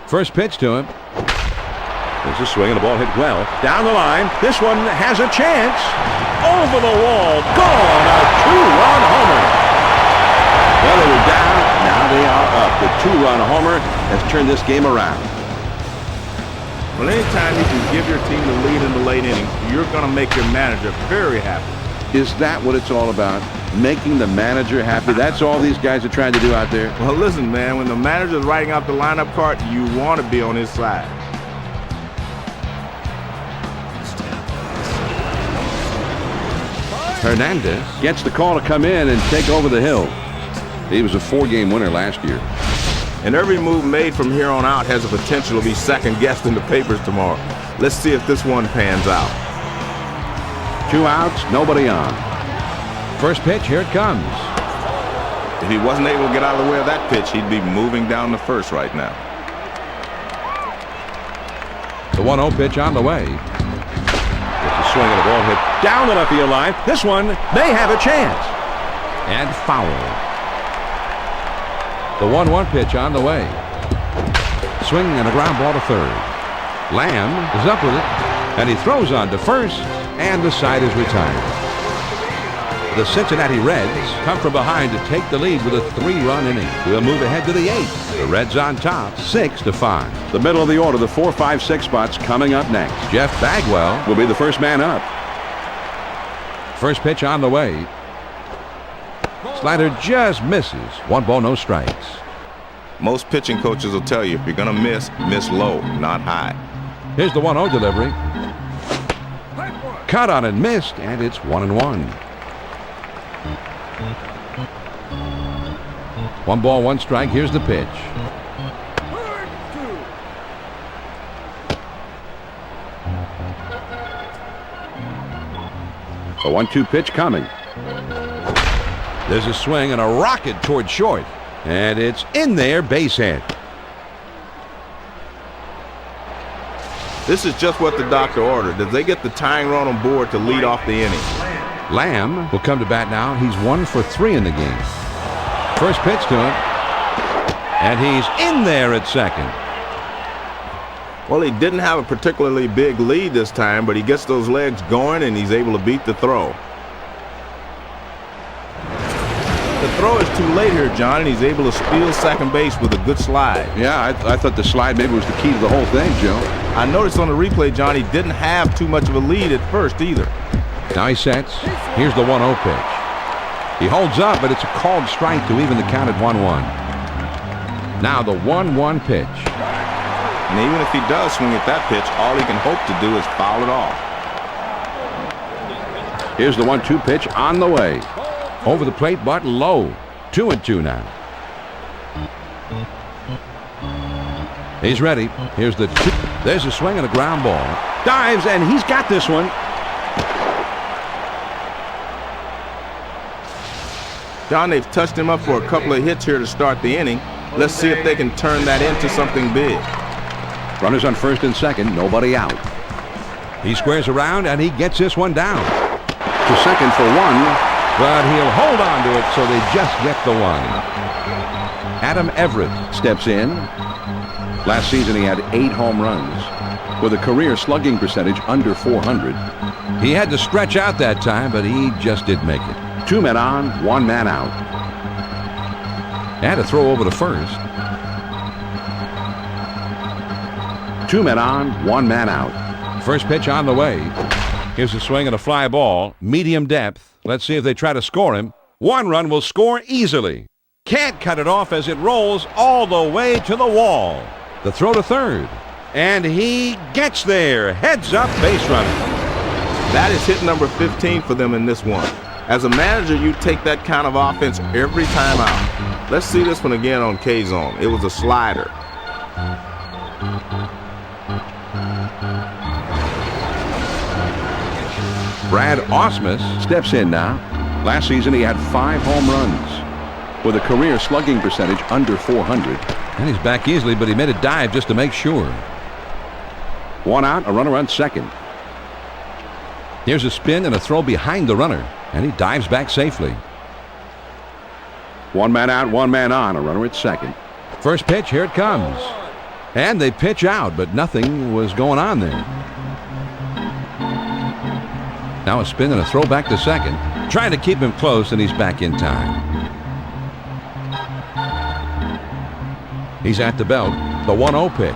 First pitch to him. There's a swing, and the ball hit well. Down the line, this one has a chance. Over the wall, gone, a 2-run homer. Well, they were down, now they are up. The 2-run homer has turned this game around. Well, anytime you can give your team the lead in the late innings, you're going to make your manager very happy. Is that what it's all about? Making the manager happy? That's all these guys are trying to do out there? Well, listen, man, when the manager's writing out the lineup card, you want to be on his side. Hernandez gets the call to come in and take over the hill. He was a 4-game winner last year. And every move made from here on out has the potential to be second-guessed in the papers tomorrow. Let's see if this one pans out. 2 outs, nobody on. First pitch, here it comes. If he wasn't able to get out of the way of that pitch, he'd be moving down the first right now. The 1-0 pitch on the way. It's a swing and a ball hit down the left field line. This one may have a chance. And foul. The 1-1 pitch on the way. Swing and a ground ball to third. Lamb is up with it, and he throws on to first, and the side is retired. The Cincinnati Reds come from behind to take the lead with a 3-run inning. We'll move ahead to the 8th. The Reds on top, 6-5. The middle of the order, the 4, 5, 6 spots coming up next. Jeff Bagwell Will be the first man up. First pitch on the way. Slider just misses. 1 ball, no strikes. Most pitching coaches will tell you if you're going to miss low, not high. Here's the 1-0 delivery. Cut on and missed, and it's 1-1. 1 ball, 1 strike. Here's the pitch. A 1-2 pitch coming. There's a swing and a rocket toward short. And it's in there, base hit. This is just what the doctor ordered. Did they get the tying run on board to lead off the inning? Lamb will come to bat now. He's 1 for 3 in the game. First pitch to him. And he's in there at second. Well, he didn't have a particularly big lead this time, but he gets those legs going and he's able to beat the throw. The throw is too late here, John, and he's able to steal second base with a good slide. Yeah, I thought the slide maybe was the key to the whole thing, Joe. I noticed on the replay, John, he didn't have too much of a lead at first either. Now he sets. Here's the 1-0 pitch. He holds up, but it's a called strike to even the count at 1-1. Now the 1-1 pitch. And even if he does swing at that pitch, all he can hope to do is foul it off. Here's the 1-2 pitch on the way. Over the plate, but low. 2-2 now. He's ready. Here's the 2. There's a swing and a ground ball. Dives, and he's got this one. John, they've touched him up for a couple of hits here to start the inning. Let's see if they can turn that into something big. Runners on first and second, nobody out. He squares around, and he gets this one down. To second for 1. But he'll hold on to it, so they just get the 1. Adam Everett Steps in. Last season he had 8 home runs with a career slugging percentage under 400. He had to stretch out that time, but he just didn't make it. 2 men on, 1 man out. And a throw over to first. 2 men on, 1 man out. First pitch on the way. Here's a swing and a fly ball. Medium depth. Let's see if they try to score him. 1 run will score easily. Can't cut it off as it rolls all the way to the wall. The throw to third. And he gets there. Heads up, base runner. That is hit number 15 for them in this one. As a manager, you take that kind of offense every time out. Let's see this one again on K-Zone. It was a slider. Brad Ausmus Steps in now. Last season he had 5 home runs with a career slugging percentage under 400. And he's back easily, but he made a dive just to make sure. 1 out, a runner on second. Here's a spin and a throw behind the runner, and he dives back safely. 1 man out, 1 man on, a runner at second. First pitch, here it comes. And they pitch out, but nothing was going on there. Now a spin and a throw back to second. Trying to keep him close, and he's back in time. He's at the belt. The 1-0 pitch.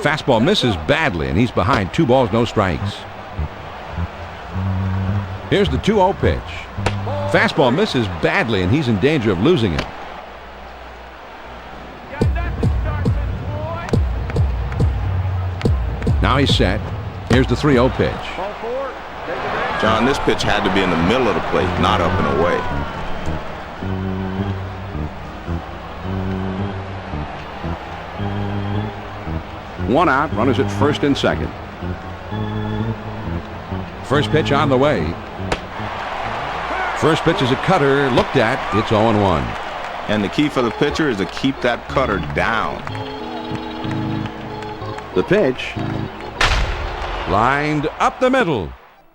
Fastball misses badly, and he's behind 2 balls, no strikes. Here's the 2-0 pitch. Fastball misses badly, and he's in danger of losing it. Now he's set. Here's the 3-0 pitch. John, this pitch had to be in the middle of the plate, not up and away. One out, runners at first and second. First pitch on the way. First pitch is a cutter. Looked at. It's 0-1. And the key for the pitcher is to keep that cutter down. The pitch. Lined up the middle.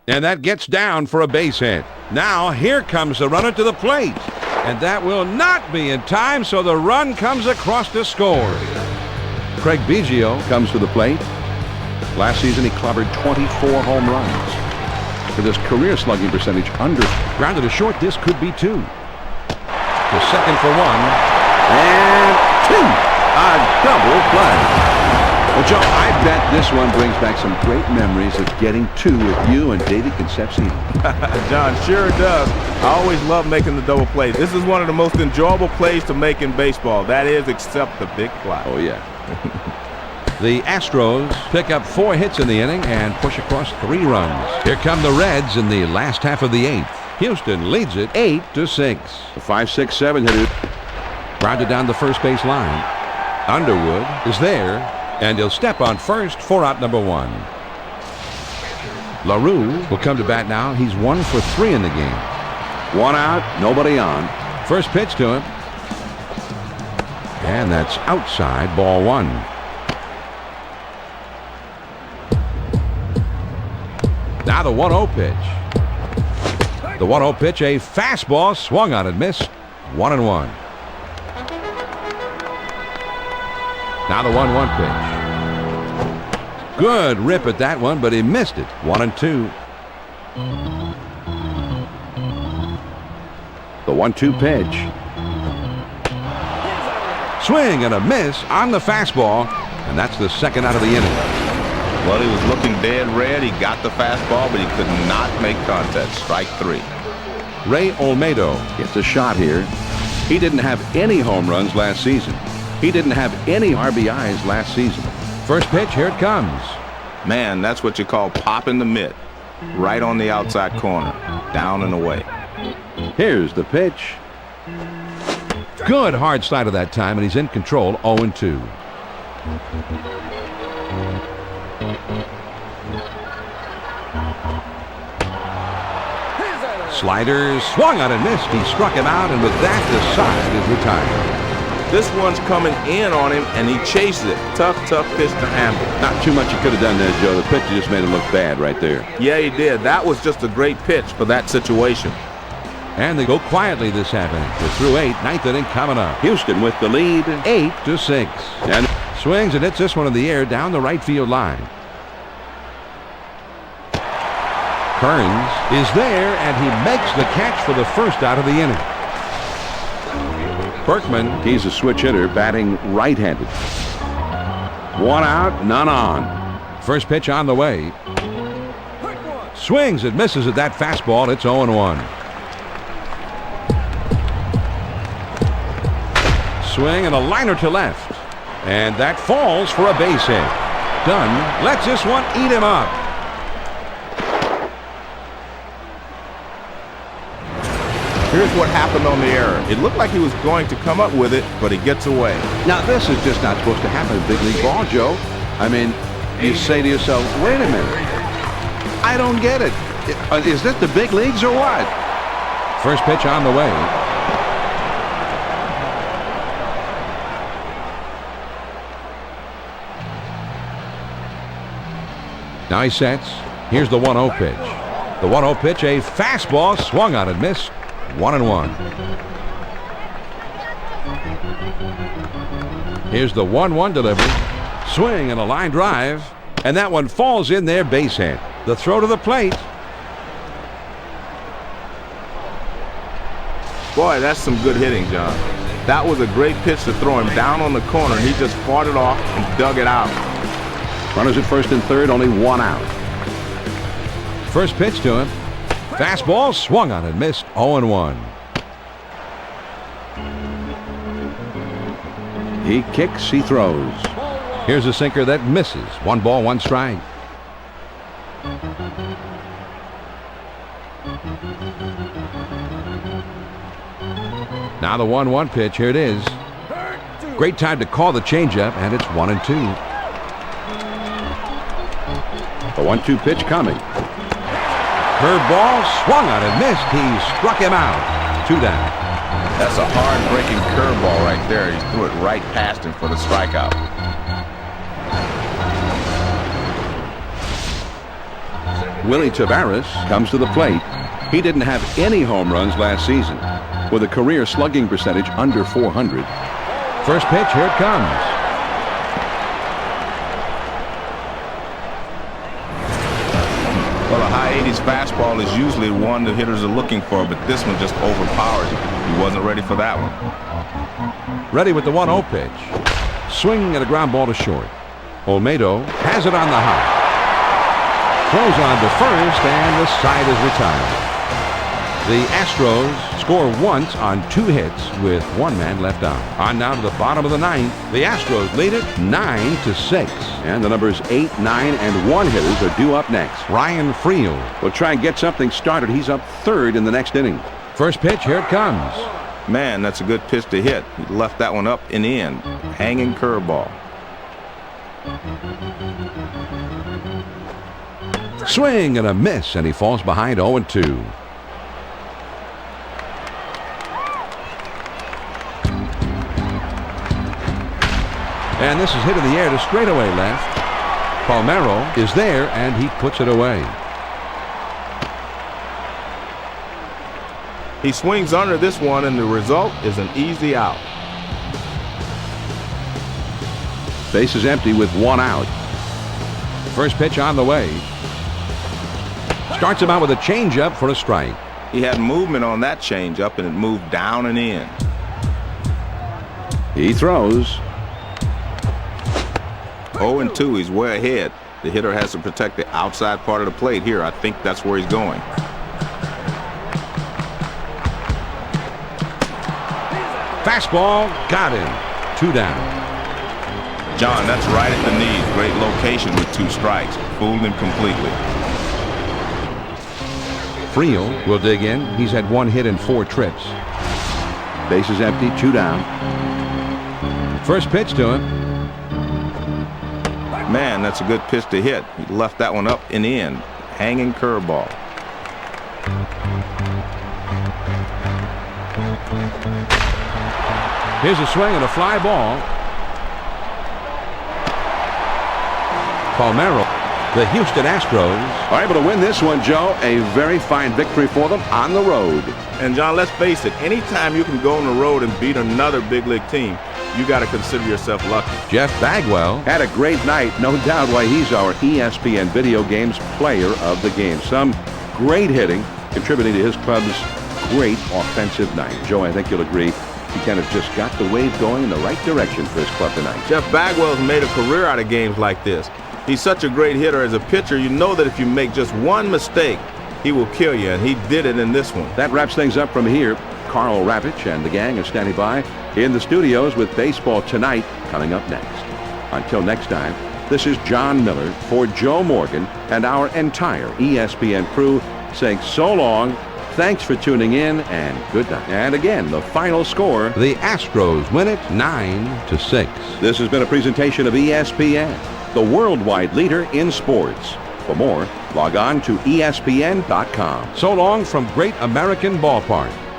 And that gets down for a base hit. Now here comes the runner to the plate. And that will not be in time, so the run comes across to score. Craig Biggio comes to the plate. Last season he clobbered 24 home runs. With his career slugging percentage under. Grounded a short. This could be 2. To second for 1. And 2. A double play. Well, Joe, I bet this one brings back some great memories of getting 2 with you and David Concepcion. John, sure does. I always love making the double play. This is one of the most enjoyable plays to make in baseball. That is, except the big fly. Oh, yeah. The Astros pick up 4 hits in the inning and push across 3 runs. Here come the Reds in the last half of the 8th. Houston leads it 8-6. The 5-6-7 hitter. Grounded down the first base line. Underwood is there, and he'll step on first for out number 1. LaRue will come to bat now. He's 1 for 3 in the game. 1 out, nobody on. First pitch to him. And that's outside, ball 1. Now the 1-0 pitch. The 1-0 pitch, a fastball, swung on and missed. 1-1. Now the 1-1 pitch. Good rip at that one, but he missed it. 1-2. The 1-2 pitch. Swing and a miss on the fastball, and that's the second out of the inning. Well, he was looking dead red. He got the fastball, but he could not make contact. Strike 3. Ray Olmedo Gets a shot here. He didn't have any home runs last season. He didn't have any RBIs last season. First pitch, here it comes. Man, that's what you call popping the mitt. Right on the outside corner. Down and away. Here's the pitch. Good hard slider that time, and he's in control, 0-2. Slider swung on and missed. He struck him out, and with that, the side is retired. This one's coming in on him, and he chases it. Tough pitch to handle. Not too much he could have done there, Joe. The pitcher just made it look bad right there. Yeah, he did. That was just a great pitch for that situation. And they go quietly this half inning. We're through 8, ninth inning coming up. Houston with the lead. 8-6. And Swings and hits this one in the air down the right field line. Kearns is there, and he makes the catch for the first out of the inning. Berkman, he's a switch hitter, batting right-handed. One out, none on. first pitch on the way. Swings and misses at that fastball. It's 0-1. Swing and a liner to left. And that falls for a base hit. Dunn lets this one eat him up. Here's what happened on the error. It looked like he was going to come up with it, but he gets away. Now, this is just not supposed to happen in big league ball, Joe. I mean, you say to yourself, wait a minute. I don't get it. Is this the big leagues or what? First pitch on the way. Now he sets. Here's the 1-0 pitch. The 1-0 pitch, a fastball swung on and missed. 1-1. Here's the 1-1 delivery. Swing and a line drive. And that one falls in there, base hit. The throw to the plate. Boy, that's some good hitting, John. That was a great pitch to throw him down on the corner, and he just fought it off and dug it out. Runners at first and third, only one out. First pitch to him. Fastball swung on and missed. 0-1. He kicks, he throws. Here's a sinker that misses. 1 ball, 1 strike. Now the 1-1 pitch. Here it is. Great time to call the changeup, and it's 1-2. The 1-2 pitch coming. Curveball swung on and missed. He struck him out. 2 down. That's a hard-breaking curveball right there. He threw it right past him for the strikeout. Willie Taveras comes to the plate. He didn't have any home runs last season, with a career slugging percentage under 400. First pitch, here it comes. Well, a high 80s fastball is usually one that hitters are looking for, but this one just overpowers him. He wasn't ready for that one. Ready with the 1-0 pitch. Swing and a ground ball to short. Olmedo has it on the hop. Throws on to first, and the side is retired. The Astros score once on 2 hits with 1 man left on. On now to the bottom of the 9th. The Astros lead it 9-6. And the numbers 8, 9, and 1 hitters are due up next. Ryan Friel Will try and get something started. He's up 3rd in the next inning. first pitch, here it comes. Man, that's a good pitch to hit. He left that one up and in. Hanging curveball. Swing and a miss, and he falls behind 0-2. And this is hit in the air to straightaway left. Palmeiro is there, and he puts it away. He swings under this one, and the result is an easy out. Base is empty with 1 out. First pitch on the way. Starts him out with a changeup for a strike. He had movement on that changeup, and it moved down and in. He throws. 0-2, he's way ahead. The hitter has to protect the outside part of the plate here. I think that's where he's going. Fastball, got him. 2 down. John, that's right at the knees. Great location with 2 strikes. Fooled him completely. Friel will dig in. He's had 1 hit in 4 trips. Bases empty, 2 down. First pitch to him. Man, that's a good pitch to hit. He left that one up and in. Hanging curveball. Here's a swing and a fly ball. Palmeiro, the Houston Astros Are able to win this one, Joe. A very fine victory for them on the road. And John, let's face it, anytime you can go on the road and beat another big league team, you got to consider yourself lucky. Jeff Bagwell Had a great night. No doubt why he's our ESPN Video Games Player of the Game. Some great hitting, contributing to his club's great offensive night. Joe, I think you'll agree, he kind of just got the wave going in the right direction for his club tonight. Jeff Bagwell's made a career out of games like this. He's such a great hitter as a pitcher. You know that if you make just one mistake, he will kill you, and he did it in this one. That wraps things up from here. Carl Ravitch and the gang are standing by in the studios with Baseball Tonight coming up next. Until next time, this is John Miller for Joe Morgan and our entire ESPN crew saying so long. Thanks for tuning in, and good night. And again, the final score. The Astros win it 9-6. This has been a presentation of ESPN, the worldwide leader in sports. For more, log on to ESPN.com. So long from Great American Ballpark.